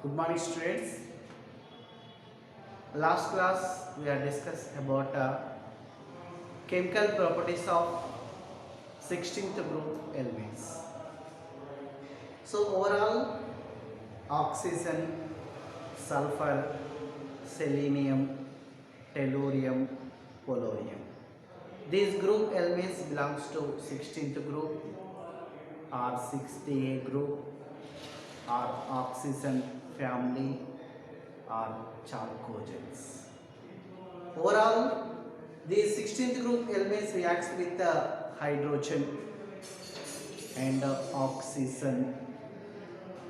Good morning, students. Last class we have discussed about chemical properties of 16th group elements. So overall, oxygen, sulfur, selenium, tellurium, polonium. These group elements belongs to 16th group or 60A group or oxygen family or chalcogens. Overall, these 16th group elements reacts with hydrogen and oxygen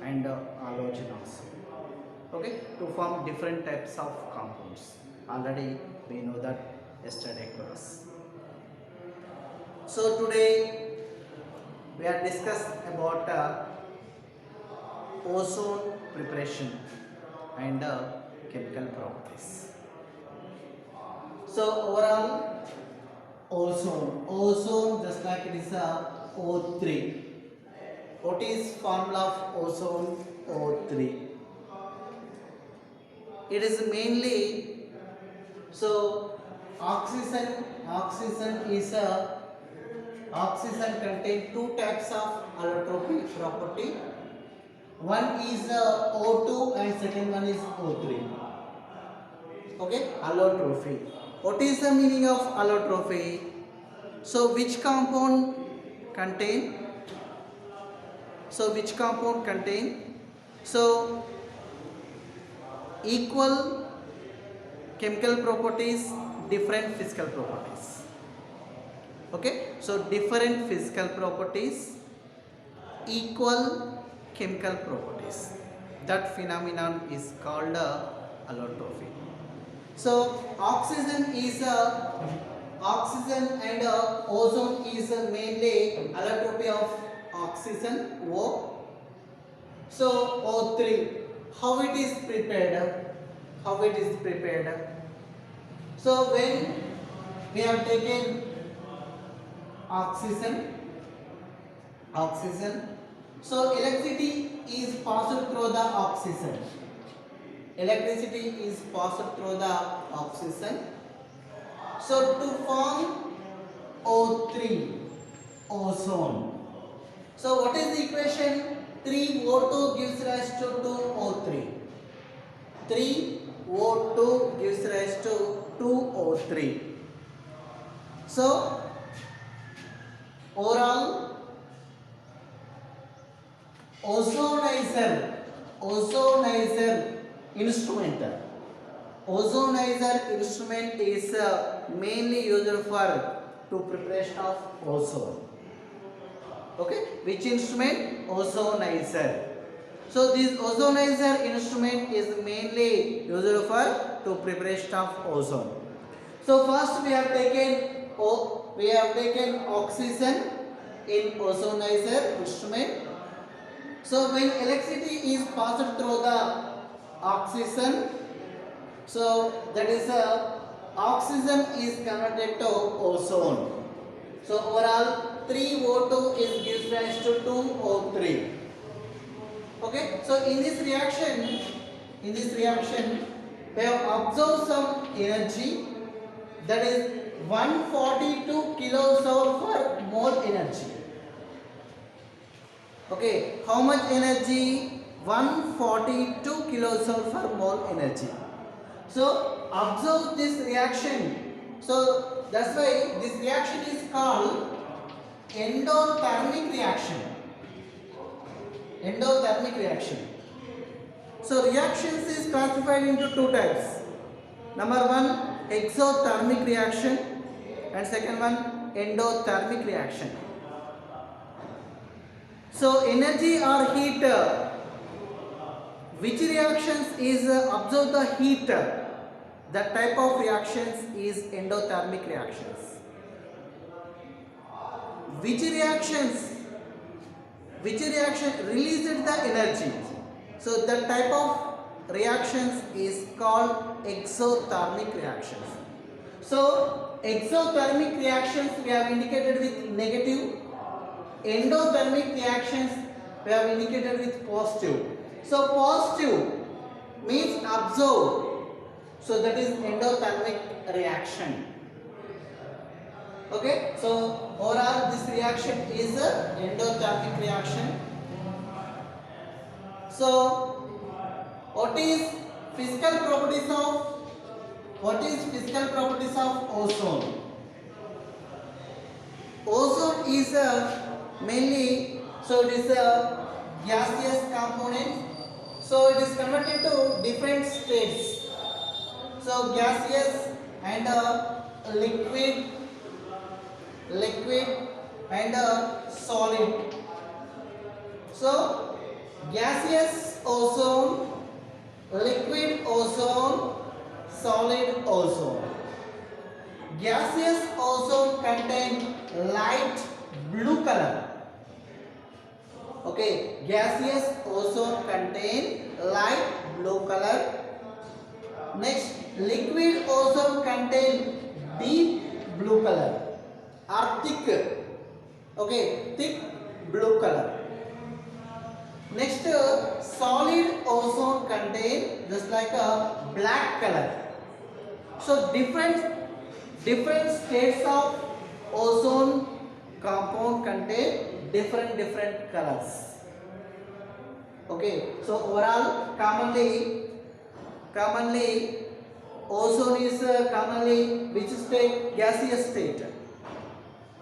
and halogen also. Okay, to form different types of compounds. Already we know that yesterday class. So today we are discussed about ozone preparation and chemical properties. So overall, ozone just like it is a O3. What is formula of ozone? O3. It is mainly so oxygen is a oxygen contain two types of allotropy property. One is O2 and second one is O3. Okay, allotropy. What is the meaning of allotropy? So which compound contain? So equal chemical properties, different physical properties. Okay, so different physical properties, equal chemical properties. That phenomenon is called allotropy. So oxygen and ozone is mainly allotropy of oxygen O. So O3, how it is prepared? So when we have taken oxygen, so electricity is passed through the oxygen. So to form O3, ozone. So what is the equation? 3O2 gives rise to 2O3. 3O2 gives rise to 2O3. So overall, ozonizer instrument is mainly used for to preparation of ozone. Okay, which instrument? Ozonizer. So this ozonizer instrument is mainly used for to preparation of ozone. So first we have taken oxygen in ozonizer instrument. So when electricity is passed through the oxygen, so that is oxygen is converted to ozone. So overall 3O2 is gives rise to 2O3. Okay, so in this reaction we have observed some energy, that is 142 kilojoule per mole energy. Okay, how much energy? 142 kilojoule per mole energy. So observe this reaction. So that's why this reaction is called endothermic reaction. So reactions is classified into two types. Number one, exothermic reaction, and second one, endothermic reaction. So energy or heat, which reactions is absorb the heat, that type of reactions is endothermic reactions. Which reaction released the energy, so that type of reactions is called exothermic reactions. So exothermic reactions we have indicated with negative, endothermic reactions we have indicated with positive. So positive means absorb. So that is endothermic reaction. Okay, so overall this reaction is a endothermic reaction. So what is physical properties of ozone? Ozone is mainly, so it is a gaseous component. So it is converted to different states. So gaseous and liquid, liquid and solid. So gaseous ozone, liquid ozone, solid ozone. Gaseous ozone contain light blue color. Okay, gaseous ozone contain light blue color. Next, liquid ozone contain deep blue color or thick. Okay, thick blue color. Next, solid ozone contain just like a black color. So different states of ozone compound contain different colors. Okay, so overall commonly ozone is commonly which state? Gaseous state.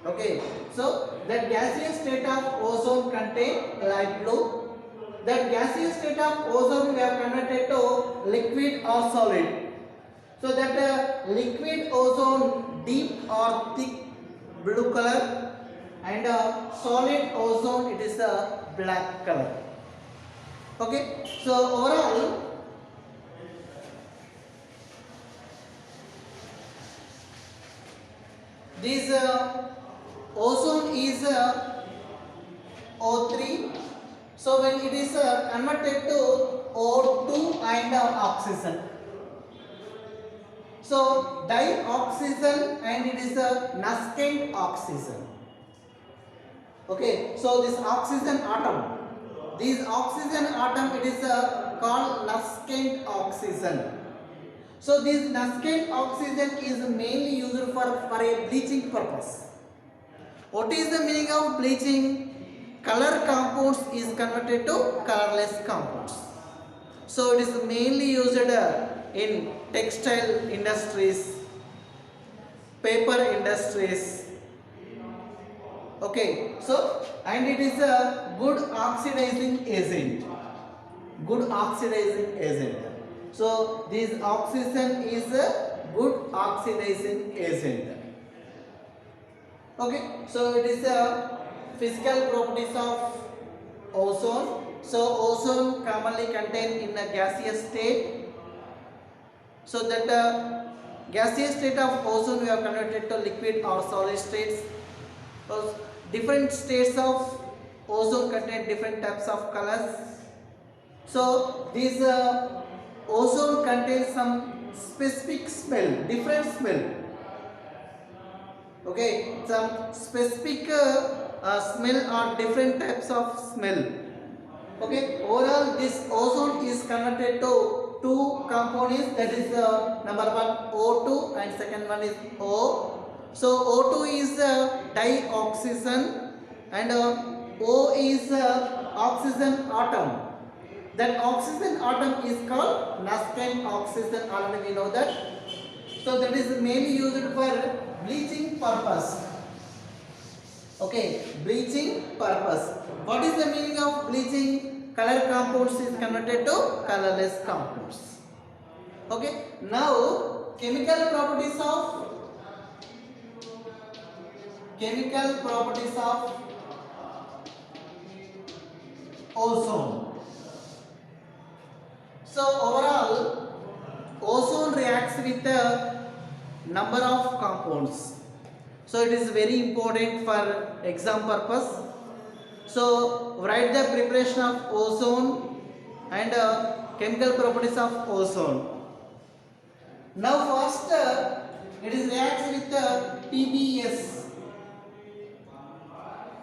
Okay, so that gaseous state of ozone contain light blue. That gaseous state of ozone we have converted to liquid or solid. So that liquid ozone deep or thick blue color and solid ozone it is a black color. Okay, so overall this ozone is O3. So when it is converted to O2 and oxygen. So dioxygen and it is a nascent oxygen. Okay, so this oxygen atom it is called nascent oxygen. So this nascent oxygen is mainly used for a bleaching purpose. What is the meaning of bleaching? Color compounds is converted to colorless compounds. So it is mainly used in textile industries, paper industries. Okay, so and it is a good oxidizing agent. Good oxidizing agent. So this oxygen is a good oxidizing agent. Okay, so it is a physical properties of ozone. So ozone commonly contained in a gaseous state. So that gaseous state of ozone we have converted to liquid or solid states. So different states of ozone contain different types of colors. So this ozone contains some specific smell, different smell. Okay, some specific smell or different types of smell. Okay, overall this ozone is converted to two components, that is number one O2 and second one is O. So O2 is dioxygen and O is oxygen atom. That oxygen atom is called nascent oxygen, already we know that. So that is mainly used for bleaching purpose. Okay, bleaching purpose. What is the meaning of bleaching? Color compounds is converted to colorless compounds. Okay, now chemical properties of ozone. So overall ozone reacts with a number of compounds. So it is very important for exam purpose. So write the preparation of ozone and chemical properties of ozone. Now first it is reacts with PBS.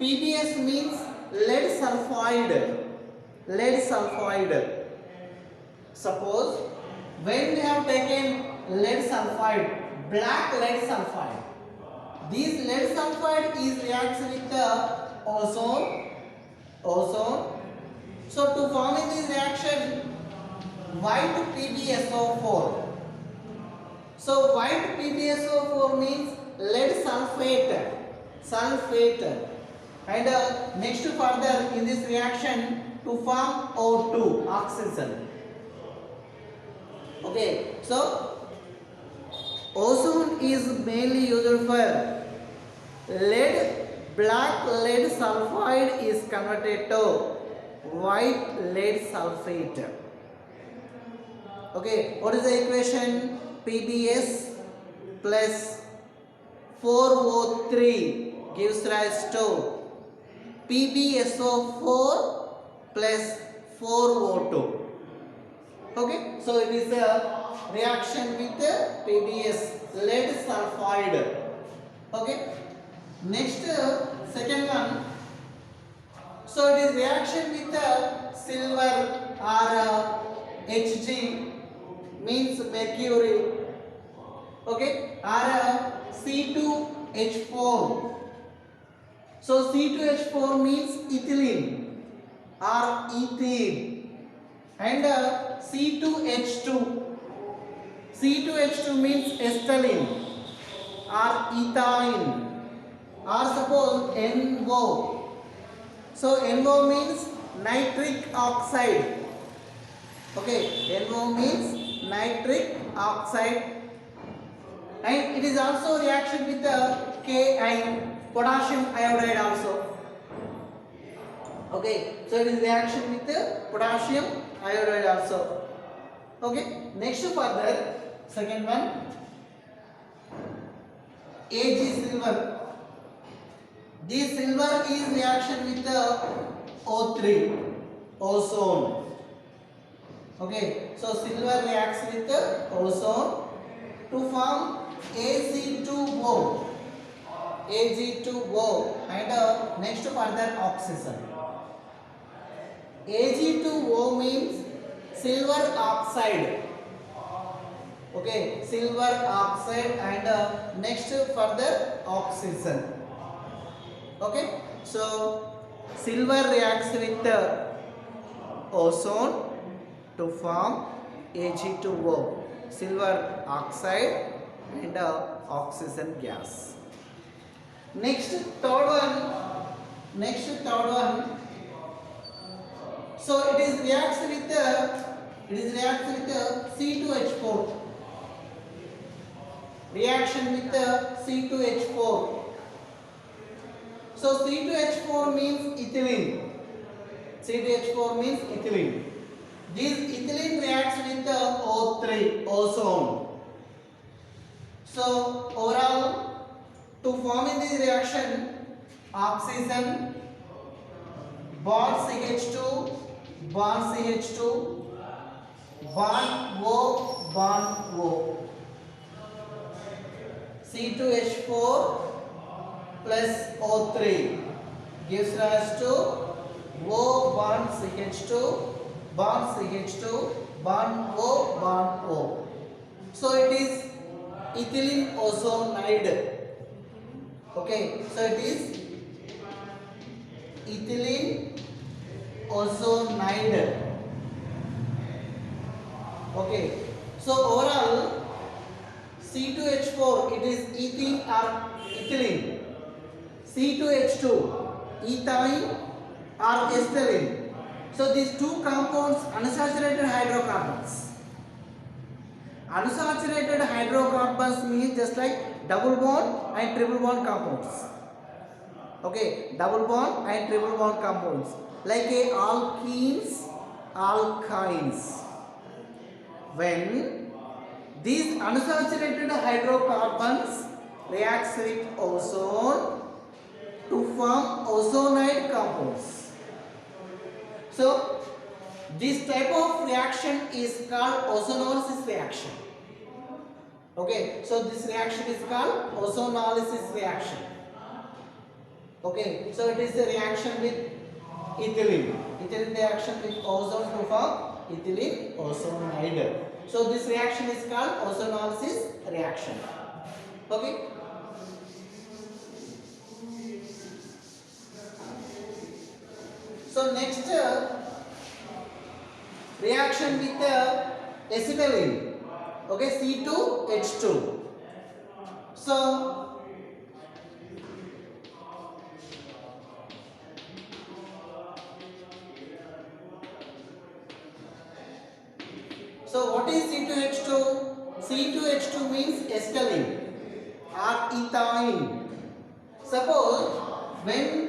PBS means lead sulfide. Lead sulfide. Suppose when we have taken lead sulfide, black lead sulfide, this lead sulfide is reacts with the ozone. So to form in this reaction, white PbSO4. So white PbSO4 means lead sulfate, and next further in this reaction to form O2 oxygen. Okay, so ozone is mainly used for lead. Black lead sulfide is converted to white lead sulfate. Okay, what is the equation? PbS plus 4O3 gives rise to PbSO4 plus 4O2. Okay, so it is a reaction with the PbS, lead sulfide. Okay, next second one. So it is reaction with the silver or Hg means mercury. Okay, or C2H4. So C2H4 means ethylene or ethene, and C2H2. C2H2 means ethylene or ethane, or suppose NO. So NO means nitric oxide. Okay, NO means nitric oxide, and it is also reaction with the Ki, potassium iodide also. Okay, so it is reaction with the potassium iodide also. Okay, next further, second one, Ag silver. This silver is reaction with the O3, ozone. Okay, so silver reacts with the ozone to form Ag2O, and next further oxygen. Ag2O means silver oxide. Okay, silver oxide, and next further oxygen. Okay, so silver reacts with the ozone to form Ag2O, silver oxide, and oxygen gas. Next third one. So it is reacts with the C2H4. Reaction with the C2H4. So C2H4 means ethylene. C2H4 means ethylene. This ethylene reacts with the O3, ozone. So overall, to form in this reaction, oxygen, bond CH2, bond O, C2H4 plus O3 gives rise to O bond CH2, bond O, bond O. So it is ethylene ozonide. Okay, so it is ethylene ozonide. Okay, so overall C2H4 it is ethene or ethylene, C2H2 ethane or ethylene. So these two compounds unsaturated hydrocarbons. Unsaturated hydrocarbons means just like double bond and triple bond compounds. Okay, double bond and triple bond compounds like alkenes, alkynes. When these unsaturated hydrocarbons reacts with ozone to form ozonide compounds. So this type of reaction is called ozonolysis reaction. Okay, so this reaction is called ozonolysis reaction. Okay, so it is a reaction with ethylene reaction with ozone to form ethylene ozonide. So this reaction is called ozonolysis reaction. Okay. So next reaction with acetylene. Okay, C2H2. So what is C2H2? C2H2 means acetylene or ethylene. Suppose when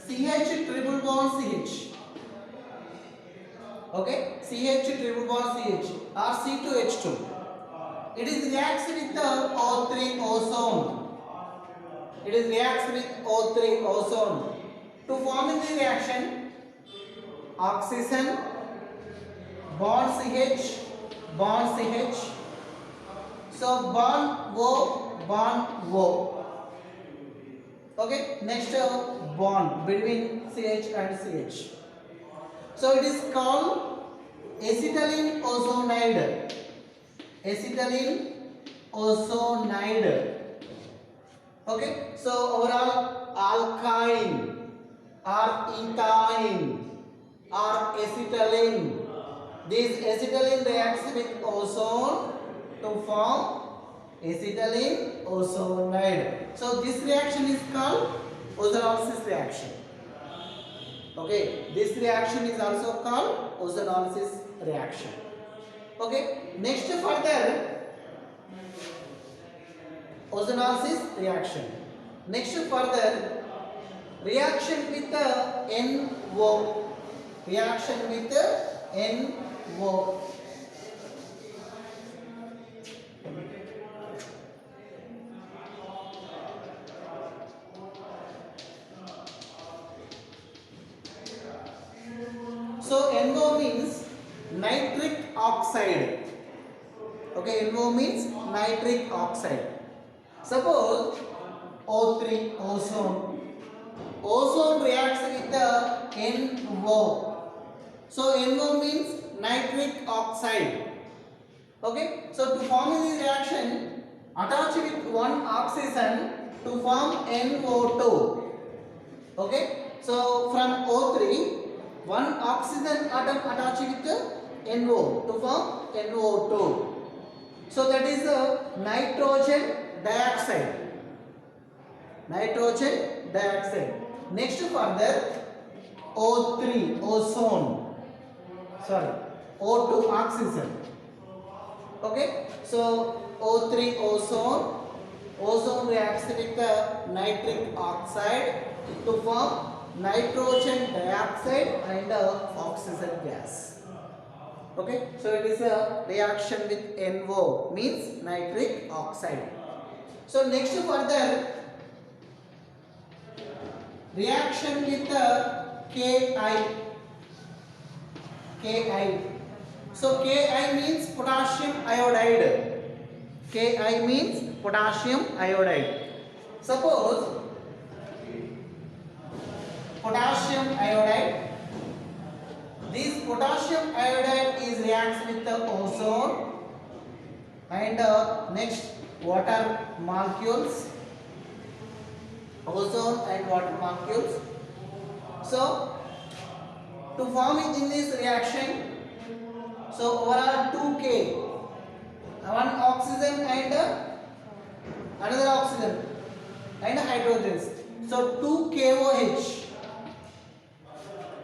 CH triple bond CH, okay, CH triple bond CH or C2H2, it is reacts with the O3 ozone. It is reacts with O3 ozone. To form in the reaction, oxygen, bond CH, bond CH. So bond O. Okay, next bond between CH and CH. So it is called acetylene ozonide. Acetylene ozonide. Okay, so overall alkyne or ethane or acetylene. This acetylene reacts with ozone to form acetylene ozonide. So this reaction is called ozonolysis reaction. Okay, this reaction is also called ozonolysis reaction. Okay, next further ozonolysis reaction. Next further reaction with the NO. Reaction with the NO. So NO means nitric oxide. Okay, NO means nitric oxide. Suppose O3 ozone. Ozone reacts with the NO. So NO means nitric oxide. Okay, so to form this reaction, attach with one oxygen to form NO2. Okay, so from O3, one oxygen atom attached with the NO to form NO2. So that is nitrogen dioxide. Nitrogen dioxide. Next further O3 ozone. Sorry, O2 oxygen. Okay, so O3 ozone. Ozone reacts with the nitric oxide to form nitrogen dioxide and oxygen gas. Okay, so it is a reaction with NO means nitric oxide. So next further reaction with the Ki. So Ki means potassium iodide. Ki means potassium iodide. Suppose potassium iodide. This potassium iodide is reacts with the ozone and next water molecules. Ozone and water molecules. So to form it in this reaction, so overall 2K, one oxygen and another oxygen and hydrogens. So 2KOH.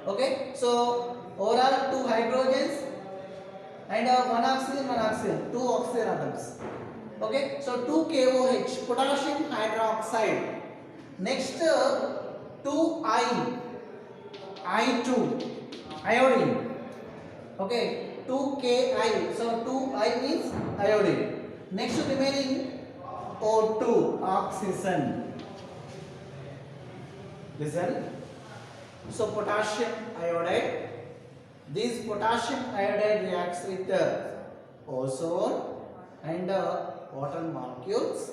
Okay, so overall 2 hydrogens and one oxygen, 2 oxygen atoms. Okay, so 2KOH, potassium hydroxide. Next 2I, I2, iodine. Okay, 2Ki, so 2I means iodine. Next remaining O2, oxygen. Listen. So potassium iodide. This potassium iodide reacts with ozone and water molecules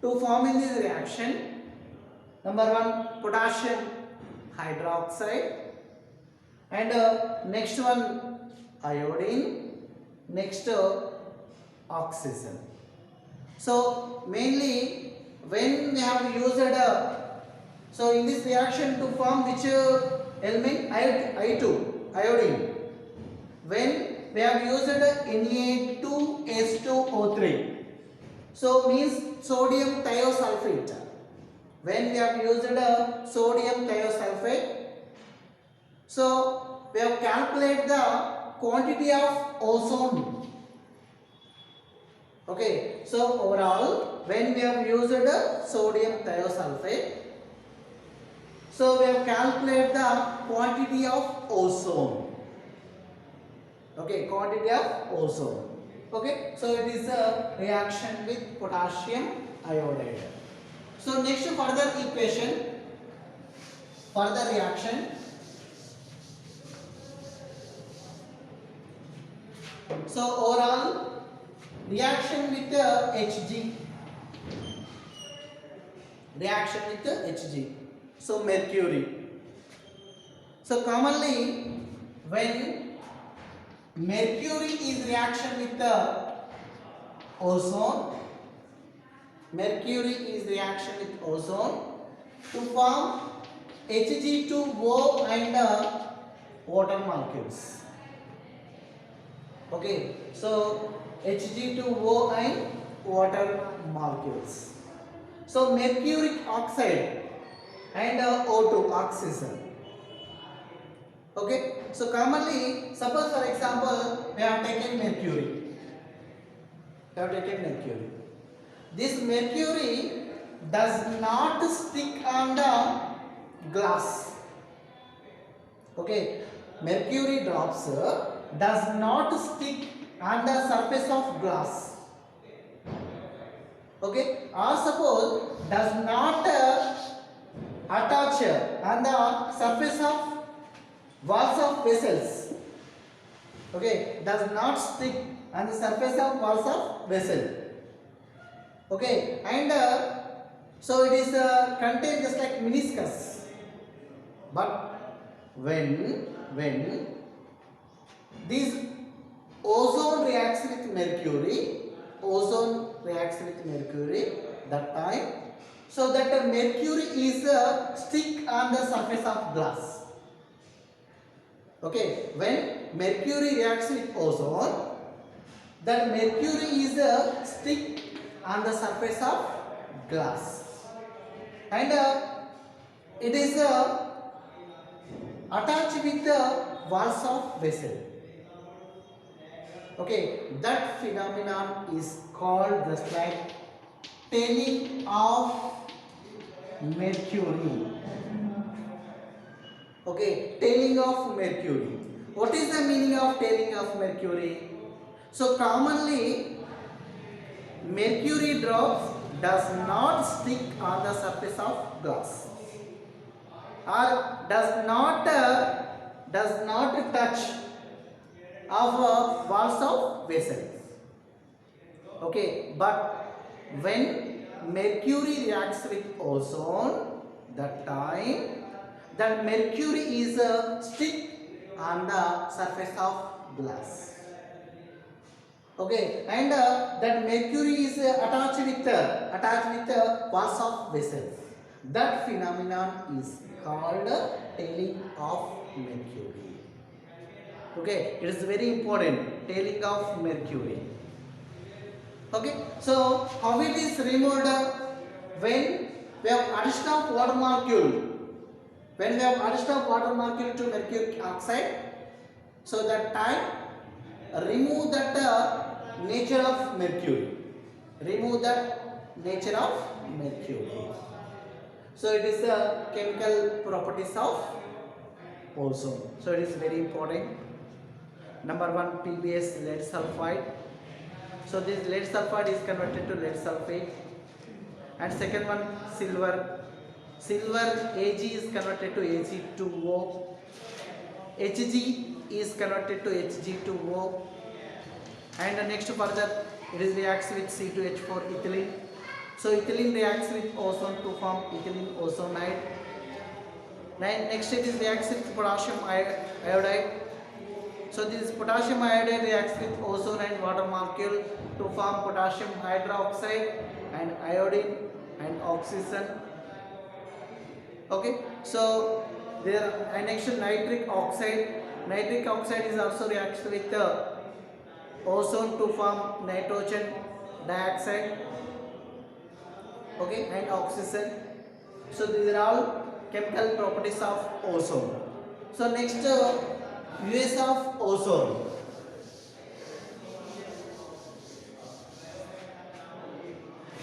to form in this reaction. Number 1, potassium hydroxide and next one iodine, next oxygen. So mainly when we have used so in this reaction to form which element I2 iodine, when we have used Na2H2O3, so means sodium thiosulfate. When we have used sodium thiosulfate, so we have calculated the quantity of ozone. Okay, so overall when we have used sodium thiosulfate, so we have calculated the quantity of ozone. Okay, quantity of ozone. Okay, so it is a reaction with potassium iodide. So next further equation, further reaction. So overall reaction with Hg, reaction with Hg. So mercury. So commonly when mercury is reaction with the ozone, mercury is reaction with ozone to form Hg2O and water molecules. Okay, so Hg2O and water molecules. So mercuric oxide and O2 oxygen. Okay, so commonly suppose for example we have taken mercury. We have taken mercury. This mercury does not stick on the glass. Okay, mercury drops does not stick on the surface of glass. Okay, or suppose does not attach on the surface of walls of vessels. Okay, does not stick on the surface of walls of vessel. Okay, and so it is contained just like meniscus. But when this ozone reacts with mercury, ozone reacts with mercury that time, so that mercury is stick on the surface of glass. Okay, when mercury reacts with ozone, that mercury is stick on the surface of glass, and it is attached with the walls of vessel. Okay, that phenomenon is called just like tailing of mercury. Okay, tailing of mercury. What is the meaning of tailing of mercury? So commonly mercury drops does not stick on the surface of glass or does not touch of walls of vessels. Okay, but when mercury reacts with ozone, that time that mercury is stick on the surface of glass. Okay, and that mercury is attached with walls of vessels. That phenomenon is called tailing of mercury. Okay, it is very important, tailing of mercury. Okay, so how it is removed? When we have addition of water molecule, when we have addition of water molecule to mercuric oxide, so that time remove that nature of mercury, remove that nature of mercury. So it is the chemical properties of ozone. So it is very important. Number one, PbS lead sulfide. So this lead sulfide is converted to lead sulfate. And second one, silver. Silver Ag is converted to Ag2O. Hg is converted to Hg2O. And next further, it is reacts with C2H4 ethylene. So ethylene reacts with ozone to form ethylene ozonide. Next it is reacts with potassium iodide. So this potassium iodide reacts with ozone and water molecule to form potassium hydroxide and iodine and oxygen. Okay, so there and next nitric oxide. Nitric oxide is also reacts with ozone to form nitrogen dioxide. Okay, and oxygen. So these are all chemical properties of ozone. So next use of ozone.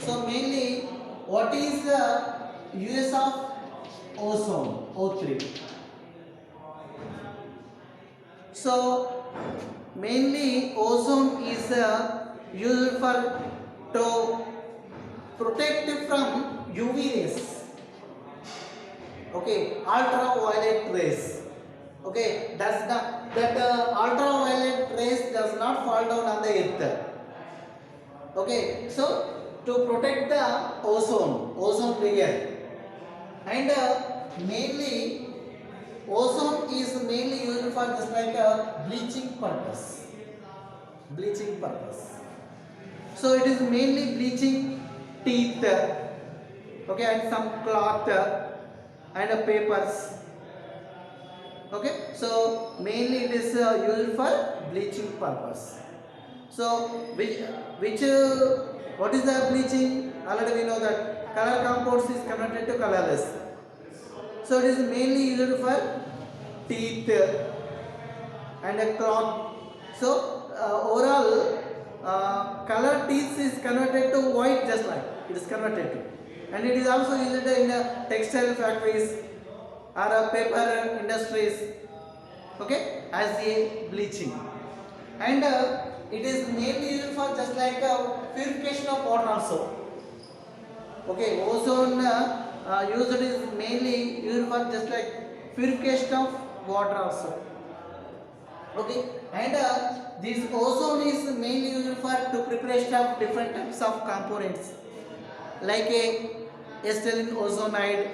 So mainly what is the use of ozone? O3. So mainly ozone is used for to protect from UV rays. Okay, ultraviolet rays. Okay, does not that ultraviolet rays does not fall down on the earth. Okay, so to protect the ozone layer, and mainly ozone is mainly used for just like a bleaching purpose. So it is mainly bleaching teeth, okay, and some cloth and papers. Okay, so mainly it is used for bleaching purpose. So which what is the bleaching? Already we know that color compounds is converted to colorless. So it is mainly used for teeth and a cloth. So overall color teeth is converted to white, just like it is converted to, and it is also used in textile factories or paper industries. Okay, as a bleaching, and it is mainly used for just like purification of water also. Okay, ozone used is mainly used for just like purification of water also. Okay, and this ozone is mainly used for to preparation of different types of components like a acetylene ozonide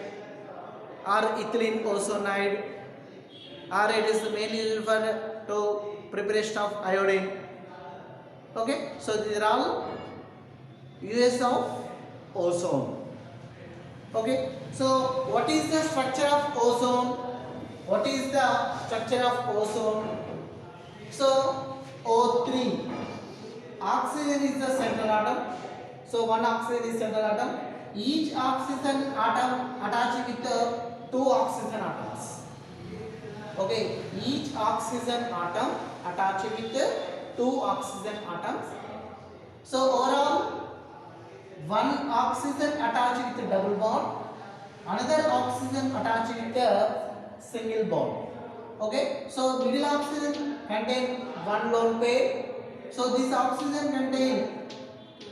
or ethylene ozonide, or it is mainly used for to preparation of iodine. Okay, so these are all uses of ozone. Okay, so what is the structure of ozone? What is the structure of ozone? So O3, oxygen is the central atom. So one oxygen is central atom. Each oxygen atom attached with two oxygen atoms. Okay, each oxygen atom attached with two oxygen atoms. So overall, one oxygen attached with a double bond, another oxygen attached with a single bond. Okay, so middle oxygen contain one lone pair. So this oxygen contain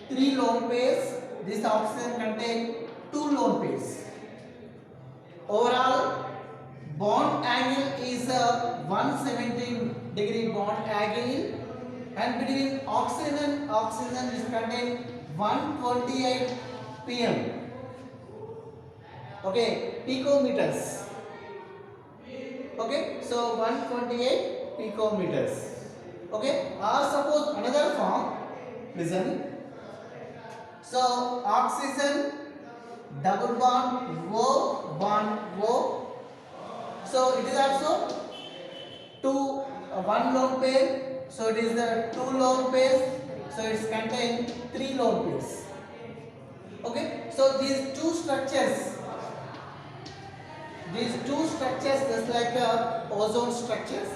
three lone pairs. This oxygen contain two lone pairs. Overall bond angle is a 117-degree bond angle, and between oxygen and oxygen is contain 128 pm. Okay, picometers. Okay, so 128 picometers. Okay, or suppose another form, listen. So oxygen double bond O. So it is also one lone pair. So it is the two lone pairs. So it's contain three lone pairs. Okay, so these two structures just like ozone structures.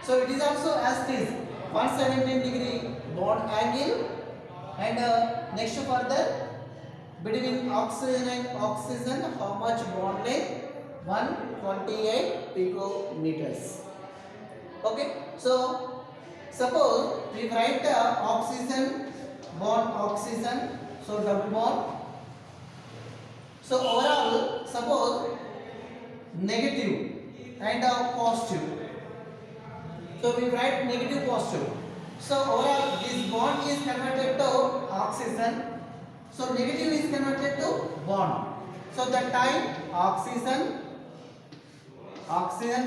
So it is also as this 117-degree bond angle, and next further between oxygen and oxygen, how much bond length? 128 picometers. Okay, so suppose we write oxygen bond oxygen, so double bond. So overall, suppose negative and positive. So we write negative positive. So overall this bond is converted to oxygen. So negative is converted to bond. So that time oxygen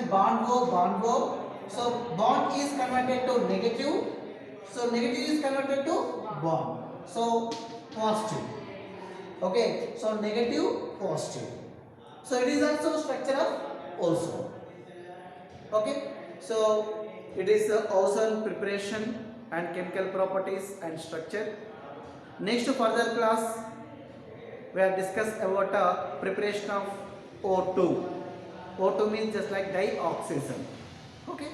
bond O. So bond is converted to negative. So negative is converted to bond. So positive. Okay. So negative, positive. So it is also structure of ozone. Okay. So it is the ozone preparation and chemical properties and structure. Next further class we have discussed about preparation of O2. O2 means just like dioxygen. Okay.